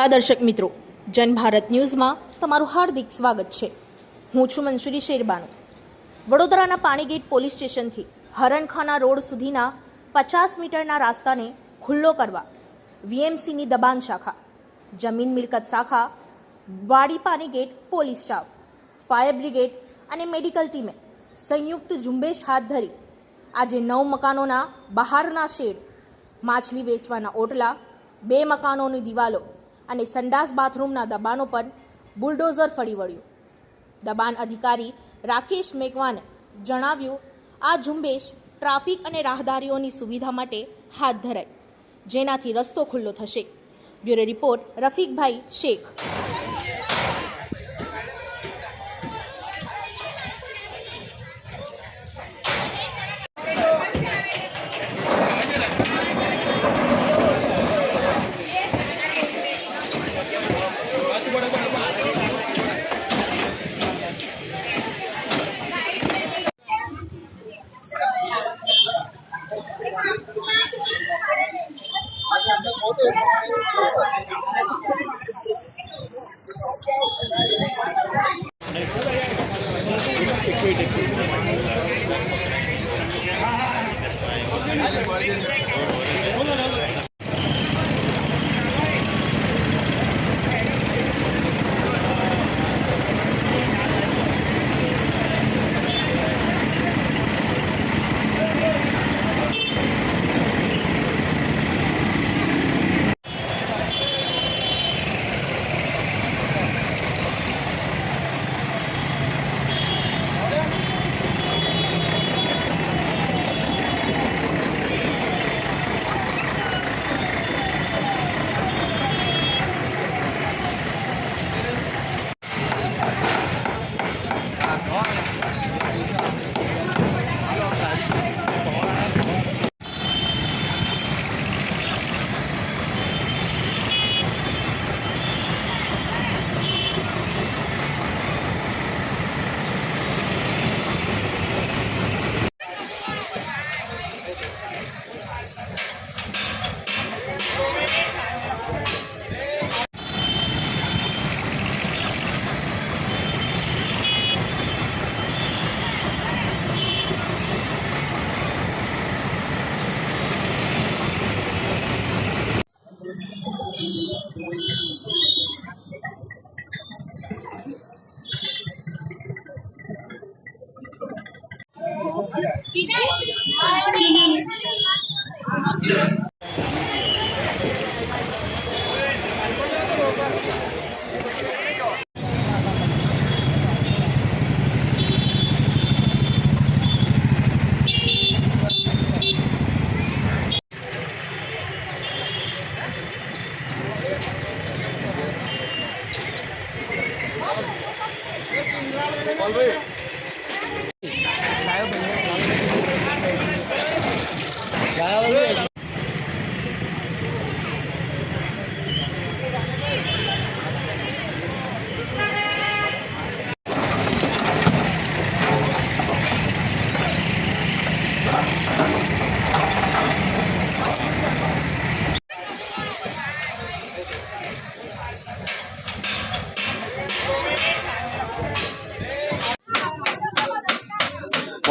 નમસ્કાર દર્શક મિત્રો, જન ભારત ન્યૂઝમાં તમારું હાર્દિક સ્વાગત છે। હું છું મંસૂરી શેરબાનુ। વડોદરાના પાણીગેટ પોલીસ સ્ટેશનથી હરણખાના રોડ સુધીના 50 મીટરના રાસ્તાને ખુલ્લો કરવા વીએમસીની દબાણ શાખા, જમીન મિલકત શાખા, વાડી Panigate police staff, fire brigade અને મેડિકલ ટીમે સંયુક્ત ઝુંબેશ હાથ ધરી આજે 9 મકાનોના બહારના શેડ, માછલી વેચવાના ઓટલા, 2 મકાનોની દિવાલો અને સંડાસ બાથરૂમના દબાણો પર બુલડોઝર ફરી વળ્યું। દબાણ અધિકારી રાકેશ મેઘવાને જણાવ્યું, આ ઝુંબેશ ટ્રાફિક અને રાહદારીઓની સુવિધા માટે હાથ ધરાઈ, જેનાથી રસ્તો ખુલ્લો થશે। Bureau report Rafikbhai Shaikh.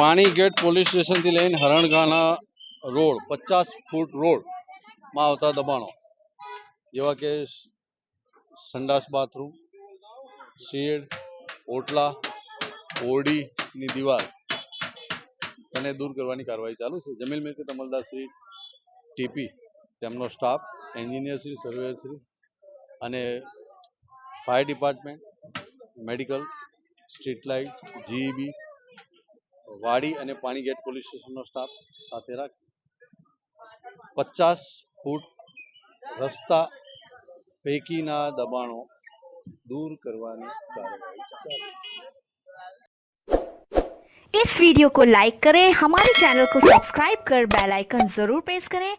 Panigate police સ્ટેશનથી લઈને હરણખાના રોડ 50 ફૂટ રોડમાં આવતા દબાણો જેવા કે સંડાસ બાથરૂમ, શેડ, ઓટલા, ઓરડીની દિવાલ તેને દૂર કરવાની કાર્યવાહી ચાલુ છે। જમીન મિલકત અમલદાર શ્રી ટીપી, તેમનો staff, engineer Shri, surveyor Shri અને fire department, medical, street light, GEB, Wadi અને પાણીગેટ પોલીસ સ્ટેશનનો સ્ટાફ સાથે રાખી 50 ફૂટ રસ્તા પૈકીના દબાણો दूर करवाने कार्रवाई चालू। इस वीडियो को लाइक करें, हमारे चैनल को सब्सक्राइब कर बेल आइकन जरूर प्रेस करें